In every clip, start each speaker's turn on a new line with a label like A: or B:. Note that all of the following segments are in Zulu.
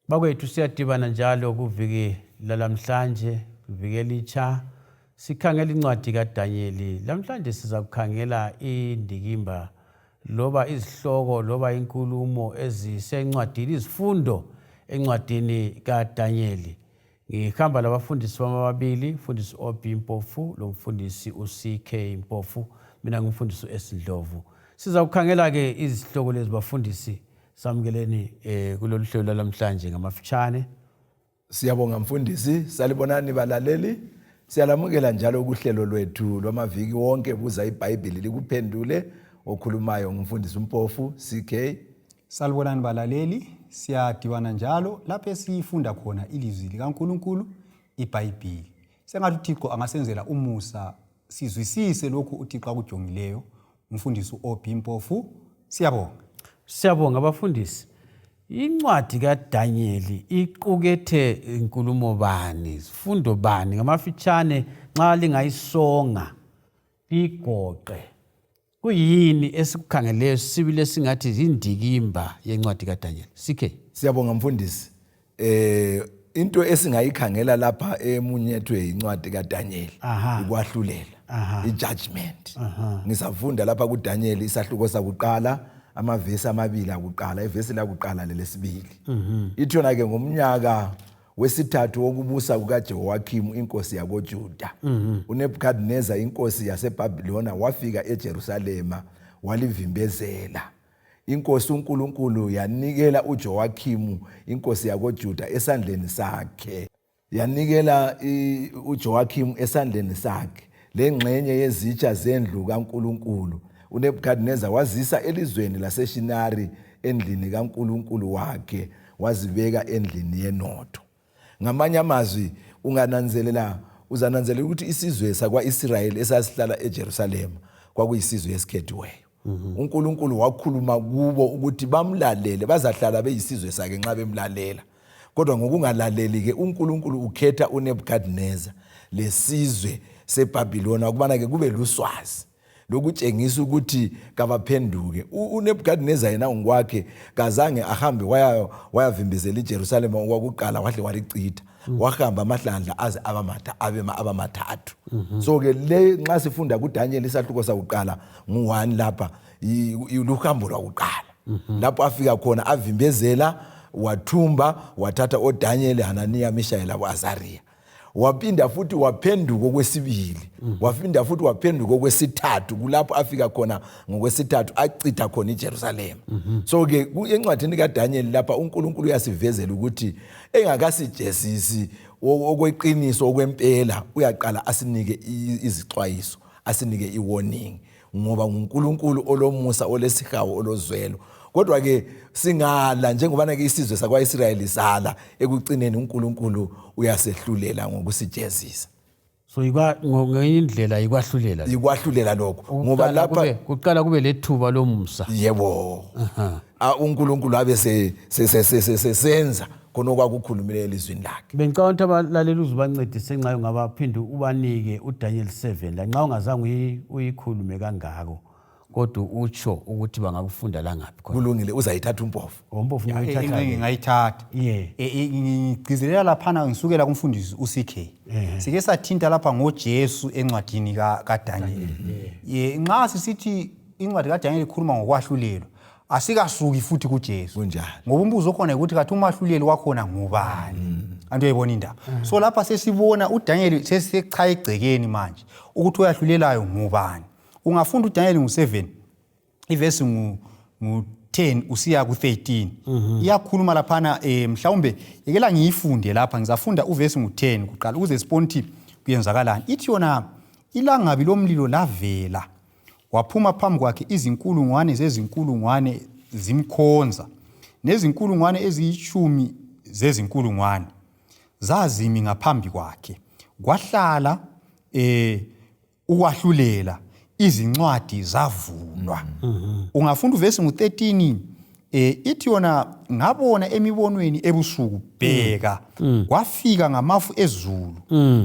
A: Bakwethu siyadibana njalo kuviki lalamhlanje, kuviki elitsha. Sikhangela incwadi kaDanyeli. Lamhlanje siza kukhangela indikimba loba izihloko loba inkulumo ezisencwadini, izifundo encwadini kaDanyeli. Ngihamba labafundisi bamabili, umfundisi OB Mpofu lo mfundisi uCK Mpofu, mina ngumfundisi uEsindlovu. Siza kukhangela ke izihloko lezi bafundisi. Samkeleni kulolu hlelo lamhlanje ngamafitshane.
B: Siyabonga mfundisi, salibonani balaleli. Siyalamukela njalo kuhlelo lwethu lwamaviki wonke BuzaIbhayibhili likuphendule, okhulumayo ngumfundisi uMpofu CK.
C: Salibonani balaleli, siyadibana njalo lapho sifunda khona ilizwi likaNkulunkulu, iBhayibhili. Sengathi uThixo angasenzela umusa sizwisise lokhu uThixo akujongileyo. Umfundisi uOB Mpofu, siyabonga.
A: Siyabonga abafundisi. Incwadi kaDanyeli iqukethe inkulumo bani, izifundo bani ngamafitshane nxa lingayisonga igoqe. Kuyini esikukhangeleyo sibile singathi indikimba yencwadi kaDanyeli? CK.
B: Siyabonga mfundisi. Into esingayikhangela lapha emunyethwe incwadi kaDanyeli ukwahlulela, ijudgment. Ngisafunda lapha kuDanyeli isahluko sakuqala, amavesi amabili akuqala, ivesi lakuqala lelesibili. Ithona ke ngomnyaka wesithathu wokubusa kukaJehoyakhimi inkosi yakoJuda, uNebukadneza inkosi yaseBhabhilona wafika eJerusalema walivimbezela. Inkosi uNkulunkulu yanikela uJehoyakhimi inkosi yakoJuda esandleni sakhe. Yanikela uJehoyakhimi esandleni sakhe lengxenye yezitsha zendlu kaNkulunkulu. uNebukadneza wazisa elizweni laseShinari endlini kaNkulunkulu wakhe, wazibeka endlini yenotho. Ngamanye amazwi uzananzelela ukuthi isizwe sakwa-Israyeli esasihlala eJerusalema kwakuyisizwe esikhethiweyo. uNkulunkulu wakhuluma kubo ukuthi bamlalele, bazahlala beyisizwe sakhe nxa bemlalela. Kodwa ngokungalaleli ke uNkulunkulu ukhetha uNebukadneza lesizwe seBhabhilona ukubana ke kube luswazi lokutshengisa ukuthi kabaphenduke. uNebukadneza yena ngokwakhe kazange ahambe wayavimbezela iJerusalema okwakuqala wahle walicitha. Wahamba amahlandla aze abamathathu. So ke le nxa sifunda kuDanyeli isahluko sakuqala ngu1 lapha luhambo lwakuqala. Lapho afika khona avimbezela, wathumba, wathatha oDanyeli, Hananiya, Mishayeli laboAzariya. Waphinda futhi waphenduka okwesibili, waphinda futhi waphenduka okwesithathu, kulapho afika khona ngokwesithathu acitha khona iJerusalema. So ke encwadini kaDanyeli lapha uNkulunkulu uyasivezela ukuthi engakasijesisi okweqiniso okwempela uyaqala asinike izixwayiso, asinike iwarning, ngoba uNkulunkulu olomusa, olesihawu, olozwelo. Kodwa ke singala njengobana ke isizwe sakwa-Israyeli sala, ekucineni uNkulunkulu uyasehlulela ngokusijezisa.
A: So ngeyindlela ikwahlulela.
B: Ikwahlulela lokho ngoba lapha
A: kuqala kube lethuba lomusa.
B: Yebo. uNkulunkulu abe senza khona okwakukhulumile elizwini lakhe.
A: Bengicabanga abalaleli uzubancedise nxa ungabaphinde ubanike uDanyeli 7 la nxa ungazange uyikhulume kangako. Kodwa utsho ukuthi bangakufunda la ngaphi khona.
B: Kulungile, uzayithatha uMpofu.
A: uMpofu ngiyithatha.
C: Ngiyithatha. Ngigcizelela laphana ngisukela kumfundisi uCK. Sike sathinta lapha ngoJesu encwadini kaDanyeli. Nxa sisithi incwadi kaDanyeli ikhuluma ngokwahlulelwa, asikasuki futhi kuJesu.
B: Kunjani?
C: Ngoba umbuzo khona ukuthi kathi umahluleli wakhona ngubani? Antu uyayibona indaba. So lapha sesibona uDanyeli sesichaya egcekeni manje ukuthi oyahlulelayo ngubani. Ungafunda uDanyeli ngu7 ivesi ngu10 usiya ku13 iyakhuluma laphana mhlawumbe yekela ngiyifunde lapha, ngizafunda uvesi ngu10 kuqala ukuze sibone kuyenzakalani. Ithi yona ilangabi lomlilo lavela waphuma phambi kwakhe, izinkulungwane zezinkulungwane zimkhonza, nezinkulungwane eziyishumi zezinkulungwane zazimi ngaphambi kwakhe. Kwahlala ukwahlulela, izincwadi zavulwa. Ungafunda uvesi ngu13 ithi yona ngabona emibonweni ebusuku bheka kwafika ngamafu ezulu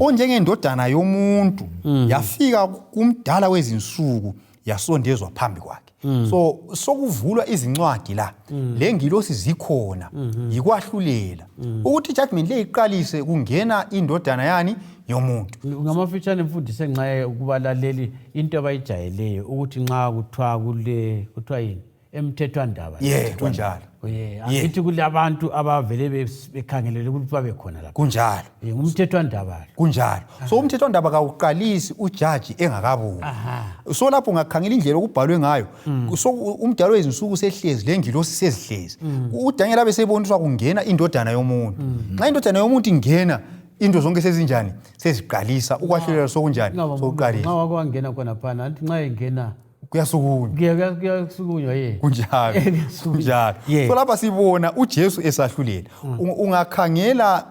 C: onjengendodana yomuntu, yafika kumdala wezinsuku yasondezwa phambi kwakhe. So sokuvulwa izincwadi la lengilosi zikhona yikwahlulela ukuthi judgment le iqalise kungena indodana yani yomuntu.
A: Ngamafitshane mfundisi nxa ukubalaleli into abayijayeleyo ukuthi nxa kuthiwa yini emthethwandaba.
C: Kunjalo.
A: Angithi kulabantu abavele bekhangelele ukuthi babe khona lapha.
C: Kunjalo.
A: Umthethwandaba.
C: Kunjalo. So umthethwandaba kawuqalisi ujaji engakabuyi. So lapho ungakhangela indlela okubhalwe ngayo. So umdalo wezinsuku sehlezi lengilosi sezihlezi. uDaniel abeseboniswa kungena indodana yomuntu. Nxa indodana yomuntu ingena into zonke sezinjani seziqalisa ukwahlulela sokunjani sokuqalisa.
A: Nxa wakwangena khona phana anti nxa engena
C: kuyasukunywa kunjalo. So lapha sibona uJesu esahlulela. Ungakhangela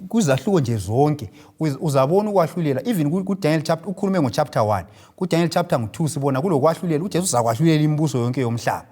C: kuzahluko nje zonke uzabona ukwahlulela even kuDaniel chapter ukhulume ngochapter 1 kuDaniel chapter 2 sibona kulokwahlulela uJesu uzakwahlulela imibuso yonke yomhlaba.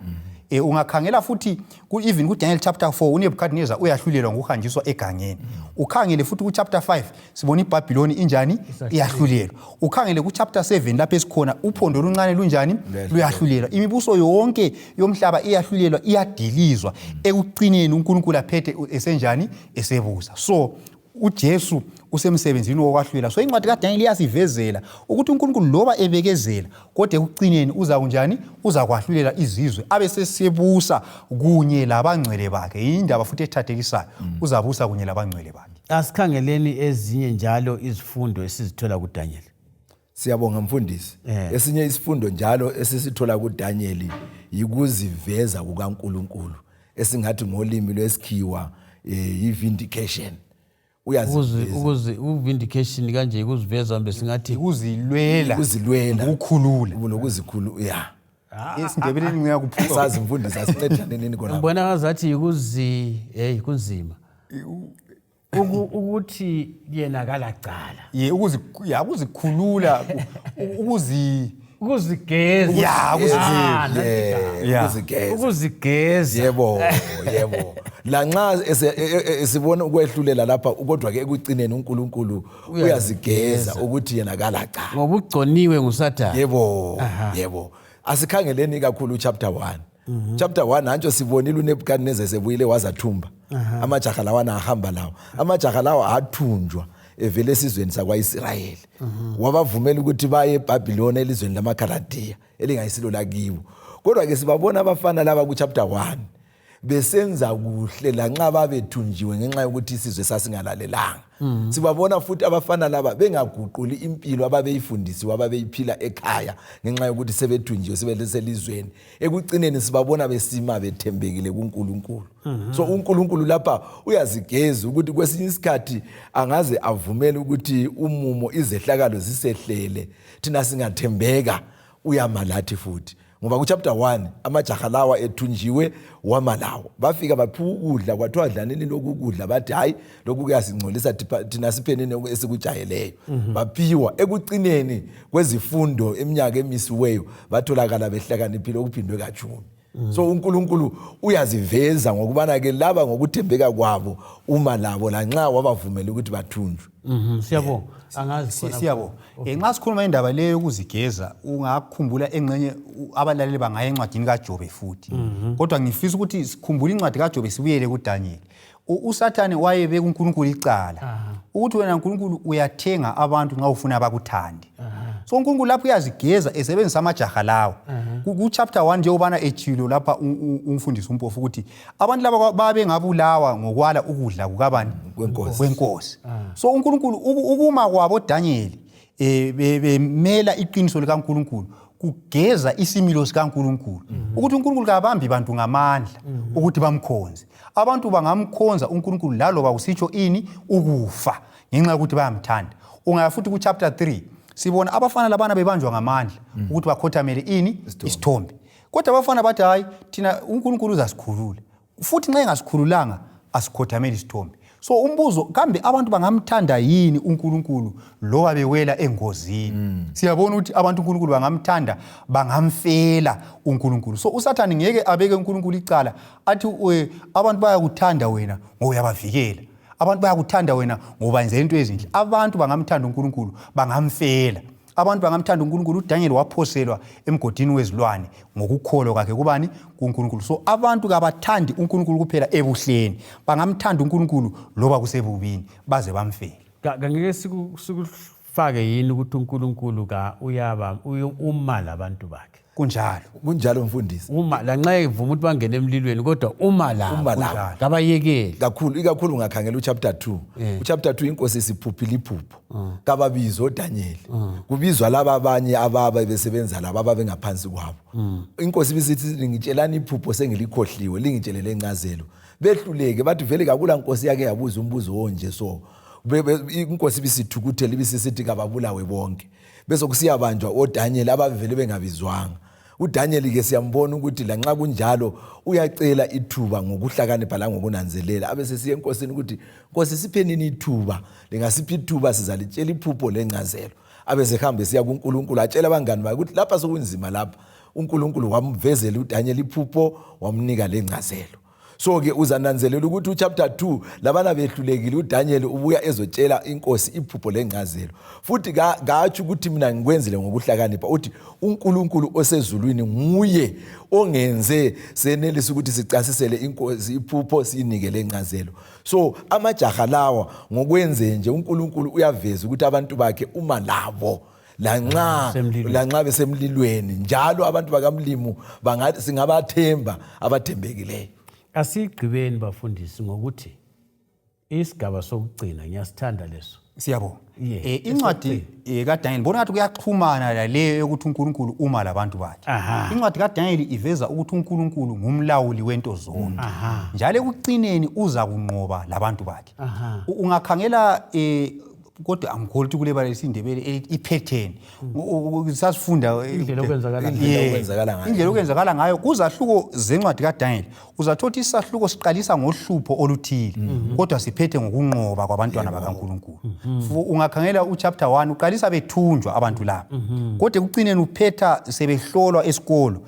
C: Ungakhangela futhi even kuDaniel chapter 4 uNebukadnezar uyahlulelwa ngokuhanjiswa egangeni. Ukhangele futhi kuchapter 5 sibona iBhabhiloni injani iyahlulelwa. Ukhangele kuchapter 7 lapho esikhona uphondo oluncane lunjani luyahlulelwa. Imibuso yonke yomhlaba iyahlulelwa iyadilizwa ekuqineni uNkulunkulu aphethe esenjani esebusa. So uJesu usemsebenzini wokwahlulela. So incwadi kaDaniel iyasivezela ukuthi uNkulunkulu loba ebekezela kodwa ekuqineni uza kunjani uzakwahlulela izizwe abesesebusa kunye labangcwele bakhe. Indaba futhi ethathekisayo uzabusa kunye labangcwele bakhe.
A: Asikhangeleni ezinye njalo izifundo esizithola kuDaniel.
B: Siyabonga mfundisi. Esinye isifundo njalo esisithola kuDaniel yikuziveza kukaNkulunkulu esingathi ngolimi lwesikhiwa yivindication.
A: Vindication kanje ukuziveza mbe singathi
C: ukuzilwela ukukhulula
B: nokuzikhulula
C: esindebeleni ngiyakuphuza
B: sazi mfundisi asincedane nini khona.
A: Ngibona ngazathi kunzima ukuthi yena kalacala
C: ukuzikhulula
A: ukuzigeza ukuzigeza.
B: Yebo lanxa sibona ukwehlulela lapha kodwa ke ekucineni uNkulunkulu uyazigeza ukuthi yena kalacala
A: ngoba ugconiwe nguSathane.
B: Yebo asikhangeleni kakhulu chapter 1. Chapter 1 nantsho sibonile uNebukadnezar sebuyile wazathumba amajaha lawana ahamba lawo. Amajaha lawo athunjwa evele esizweni sakwaIsrayeli wabavumela ukuthi baye eBhabhiloni elizweni lamaKhaladiya elingayisilo lakibo. Kodwa ke sibabona abafana laba kuchapter 1 besenza kuhle lanxa babethunjiwe ngenxa yokuthi isizwe sasingalalelanga. Sibabona futhi abafana laba bengaguquli impilo ababeyifundisiwe ababeyiphila ekhaya ngenxa yokuthi sebethunjiwe sebeleselizweni. Ekucineni sibabona besima bethembekile kuNkulunkulu. So uNkulunkulu lapha uyazigeza ukuthi kwesinye isikhathi angaze avumele ukuthi umumo izehlakalo zisehlele thina singathembeka uyamalathi futhi. Ngoba kuchapter 1 amajaha lawa ethunjiwe wamalawo bafika baphiwa ukudla kwathiwa dlanini lokudla bathi hayi lokhu kuyasingcolisa thina siphenene esikujayeleyo. Baphiwa ekucineni kwezifundo eminyaka emisiweyo batholakala behlakaniphile okuphindwe kaJuni. So uNkulunkulu uyaziveza ngokubana ke laba ngokuthembeka kwabo uma labo lanxa wabavumela ukuthi bathunjwe.
A: Siyabonga. Angazi
C: siyabonga. Nxa sikhuluma indaba leyo yokuzigeza ungakhumbula engcenye abalaleli bangaya encwadini kaJobe futhi. Kodwa ngifisa ukuthi sikhumbule incwadi kaJobe sibuyele kuDaniel. uSathane wayebeka uNkulunkulu icala ukuthi wena uNkulunkulu uyathenga abantu nxa ufuna abakuthande. So uNkulunkulu lapho uyazigeza esebenzisa amajaha lawo. Ku chapter 1 nje ubana ethilo lapha umfundisi umpofu ukuthi abantu laba babe ngabulawa ngokwala ukudla kukabani kwenkosi. So uNkulunkulu ukuma kwabo Daniel bemela iqiniso likaNkulunkulu kugeza isimilo sikaNkulunkulu ukuthi uNkulunkulu kabambi bantu ngamandla ukuthi bamkhonze. Abantu bangamkhonza uNkulunkulu laloba kusitsho ini ukufa ngenxa ukuthi bayamthanda. Ungaya futhi ku chapter 3 sibona abafana labana bebanjwa ngamandla ukuthi bakhothamele ini isithombe. Kodwa abafana bathi hayi thina uNkulunkulu uzasikhulula. Futhi nxa engasikhululanga asikhothamele isithombe. So umbuzo kambe abantu bangamthanda yini uNkulunkulu loba bewela engozini? Siyabona ukuthi abantu uNkulunkulu bangamthanda bangamfela uNkulunkulu. So uSathane ngeke abeke uNkulunkulu icala athi abantu bayakuthanda wena ngoba uyabavikela. Abantu bayakuthanda wena ngoba wenza into ezinhle. Abantu bangamthanda uNkulunkulu bangamfela. abantu bangamthanda uNkulunkulu. uDaniel waphoselwa emgodini wezilwane ngokukholwa kwakhe kubani? kuNkulunkulu. So abantu kabathandi uNkulunkulu kuphela ebuhleni, bangamthanda uNkulunkulu loba kusebubini baze bamfele.
A: Ngeke sikufake yini ukuthi uNkulunkulu uma labantu bakhe?
B: Kunjalo mfundisi.
A: Uma lanxa evuma ukuthi bangene emlilweni kodwa uma la kabayekeli.
B: Ikakhulu ungakhangela uchapter 2. Uchapter 2 inkosi isiphuphile iphupho. Kababizo uDaniel. Kubizwa laba abanye ababa besebenza laba ababengaphansi kwabo. Inkosi ibisithi ngitshelani iphupho sengilikhohliwe, lingitshelele encazelo. Behluleke bathi vele kakula nkosi yake yabuza umbuzo onje so. Inkosi ibisithukuthela ibisithi kababulawe bonke. Bese kusiyabanjwa oDaniel abavele bengabizwanga. uDaniel ke siyambona ukuthi lanxa kunjalo uyacela ithuba ngokuhlakanipha la ngokunanzelela. Abese siye enkosini ukuthi Nkosi siphenini ithuba, lingasiphi ithuba sizalitshela iphupho lencazelo. Abese hambe siya kuNkulunkulu atshela abangani bakhe ukuthi lapha sokunzima lapha. uNkulunkulu wamvezela uDaniel iphupho wamnika lencazelo. So ke uzananzelela ukuthi uchapter 2 labana behlulekile uDaniel ubuya ezotshela inkosi iphupho lencazelo. Futhi gatsho ukuthi mina ngikwenzile ngokuhlakanipha. Uthi uNkulunkulu osezulwini nguye ongenze senelisa ukuthi sicasisele inkosi iphupho sinike lencazelo. So amajaha lawa ngokwenze nje uNkulunkulu uyaveza ukuthi abantu bakhe uma labo lanxa besemlilweni njalo abantu bakamlimu bangathi singabathemba abathembekileyo.
A: Asigqibeni bafundisi ngokuthi isigaba sokugcina ngiyasithanda leso.
C: Siyabonga. Incwadi kaDaniel bona ngathi kuyaxhumana laleyo yokuthi uNkulunkulu uma labantu bakhe. Incwadi kaDaniel iveza ukuthi uNkulunkulu ngumlawuli wento zonke. Njalo ekucineni uza kunqoba labantu bakhe. Ungakhangela kodwa angikholwa ukuthi kule balesi indebele ipattern sasifunda
A: indlela
C: okwenzakala ngayo kuzahluko zencwadi kaDaniel. Uzathola isahluko siqalisa ngohlupho oluthile kodwa siphethe ngokunqoba kwabantwana bakaNkulunkulu. Ungakhangela uchapter 1 uqalisa bethunjwa abantu laba kodwa ekucineni uphetha sebehlolwa esikolo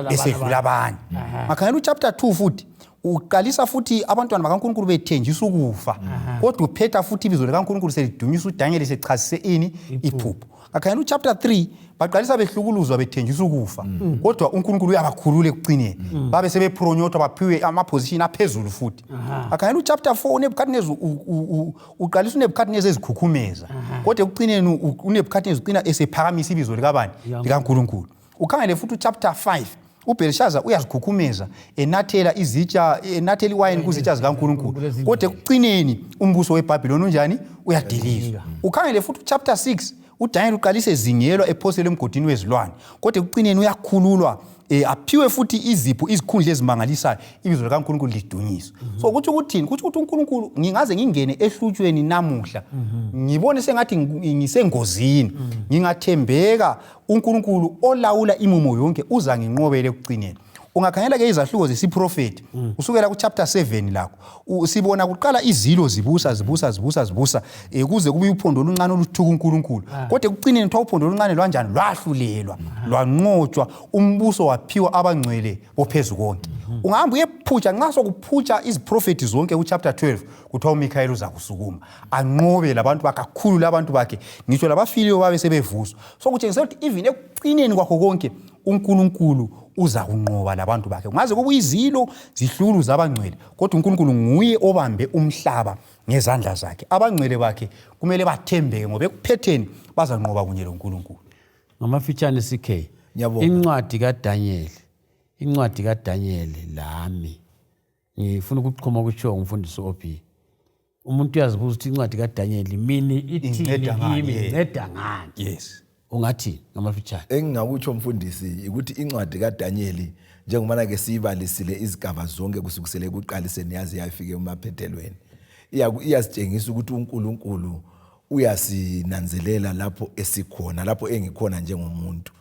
C: besedlula abanye. Ngakhangela uchapter 2 futhi uqalisa futhi abantwana bakaNkulunkulu bethenjiswa ukufa kodwa uphetha futhi ibizo likaNkulunkulu selidunyiswa uDaniel sechasise ini iphupho. Ngakhangela uchapter 3 baqalisa behlukuluzwa bethenjiswa ukufa kodwa uNkulunkulu uyabakhulula ekucineni babe sebepronyotwa baphiwe amaposition aphezulu futhi. Ngakhangela uchapter 4 uNebukadnezar uqalisa uNebukadnezar ezikhukhumeza kodwa ekucineni uNebukadnezar uqina esephakamisa ibizo likabani likaNkulunkulu. Ukhangele futhi uchapter 5 uBelshaza uyazikhukhumeza enathela iwayini kuzitsha zikaNkulunkulu kodwa ekucineni umbuso weBhabhiloni unjani uyadilizwa. Ukhangele futhi chapter 6 uDaniel uqalise ezingelwa ephoselwe emgodini wezilwane kodwa ekucineni uyakhululwa aphiwe futhi izipho izikhundla ezimangalisayo ibizo likaNkulunkulu lidunyiswa. So kuthi ukuthini? Kuthi ukuthi uNkulunkulu ngingaze ngingene ehlutshweni namuhla ngibone sengathi ngisengozini ngingathembeka uNkulunkulu olawula imumo yonke uza nginqobele ekucineni. Ungakhangela ke izahluko zesiprofeti usukela ku chapter 7 lakho sibona kuqala izilo zibusa kuze kube uphondo oluncane oluthuka uNkulunkulu kodwa ekucineni twa uphondo oluncane lwanjani lwahlulelwa lwanqotshwa umbuso waphiwa abangcwele bophezulu konke. Ungahamba uyephutsha nxa sokuphutsha iziprofeti zonke ku chapter 12 kuthiwa uMikhayeli uza kusukuma anqobe labantu bakakhulu labantu bakhe ngisho labafiliyo babe sebevuswa. So kutshengisa ukuthi even ekucineni kwakho konke uNkulunkulu uza kunqoba labantu bakhe. Ngaze kube izilo zihlukuluza abangcwele kodwa uNkulunkulu nguye obambe umhlaba ngezandla zakhe. Abangcwele bakhe kumele bathembeke ngoba ekuphetheni bazanqoba kunye loNkulunkulu.
A: Ngamafitshane CK incwadi kaDaniel lami ngifuna ukuchoma kutsho umfundisi OP. Umuntu uyazibuza ukuthi incwadi kaDaniel mini ithini kimi nceda ngani?
C: Yes.
A: Ungathi ngamafitshane
B: engingakutsho umfundisi ukuthi incwadi kaDaniel njengoba ke siyibalisile izigaba zonke kusukisele ekuqaliseni yazi yafike emaphethelweni iyasitshengisa ukuthi uNkulunkulu uyasinanzelela lapho esikhona lapho engikhona njengomuntu.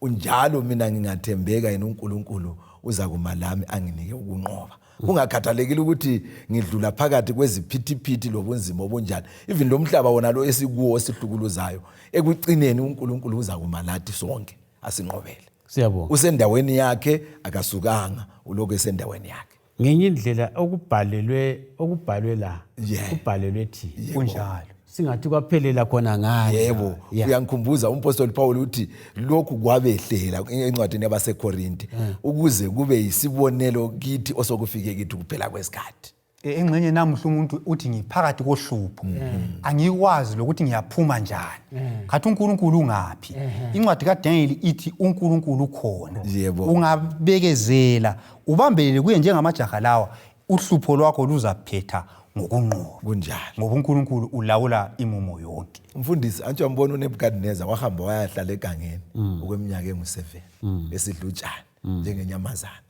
B: Unjalo mina ngingathembeka yena uNkulunkulu uza kuma lami anginike ukunqoba. Kungakhathalekile ukuthi ngidlula phakathi kweziphithiphithi lobunzima obunjani. Even lo mhlaba wona lo esikuwo sihlukuluzayo ekucineni uNkulunkulu uza kuma lathi sonke asinqobele.
A: Siyabonga.
B: Usendaweni yakhe akasukanga uloko esendaweni yakhe.
A: Ngenye indlela okubhalwe la kubhalelwe thi
C: kunjalo.
A: singathi kwaphelela khona ngani.
B: Yebo, uyangikhumbuza umpostoli Paul uthi lokhu kwabehlela encwadini yabaseKorinte ukuze kube yisibonelo kithi osokufike kithi kuphela kwesikhathi.
C: Engxenye namuhla umuntu uthi ngiphakathi kohlupho angikwazi lokuthi ngiyaphuma njani. Khathi uNkulunkulu ungaphi? Incwadi kaDaniel ithi uNkulunkulu ukhona. Ungabekezela ubambelele kuye njengamajaha lawa, uhlupho lwakho luzaphetha ngokunqoba.
B: Kunjalo.
C: Ngoba uNkulunkulu ulawula imumo yonke.
B: Mfundisi, antsho ambona uNebukadnezar wahamba wayahlala egangeni okweminyaka engu7 esidla utshani njengenyamazana.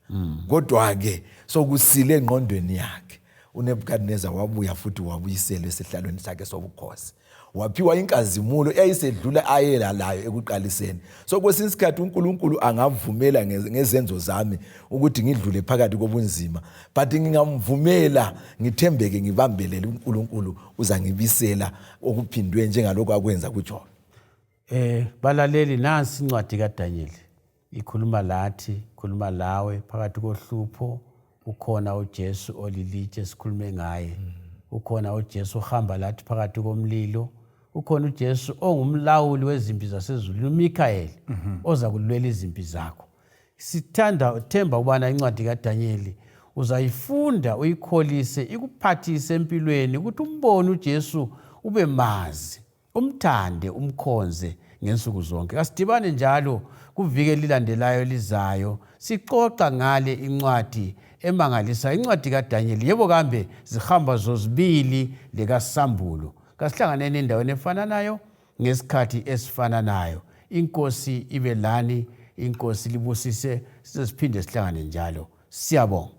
B: Kodwa ke sokusile engqondweni yakhe. uNebukadnezar wabuya futhi wabuyisela esihlalweni sakhe sobukhosi. Waphiwa inkazimulo eyayisedlula ayela layo ekuqaliseni. So kwesinye isikhathi uNkulunkulu angavumela ngezenzo zami ukuthi ngidlule phakathi kobunzima, but ngingamvumela ngithembeke ngibambelele uNkulunkulu uzangibisela okuphindwe njengalokho akwenza kuJob.
A: Balaleli, nansi incwadi kaDaniel ikhuluma lathi, ikhuluma lawe phakathi kohlupho. Ukhona uJesu olilitshe esikhulume ngaye. Ukhona uJesu ohamba lathi phakathi komlilo. Ukhona uJesu ongumlawuli wezimpi zasezulwini, uMikaeli oza kulwela izimpi zakho. Sithanda themba ubana incwadi kaDaniel uzayifunda uyikholise ikuphathise empilweni ukuthi umbone uJesu ube mazi, umthande, umkhonze ngensuku zonke. Asidibane njalo kuvike lilandelayo elizayo sixoxa ngale incwadi emangalisa, incwadi kaDaniel. Yebo kambe zihamba zozibili lekaSambulo. Kasihlanganeni endaweni efananayo ngesikhathi esifananayo. Inkosi ibe lani, inkosi libusise, size siphinde sihlangane njalo. Siyabonga.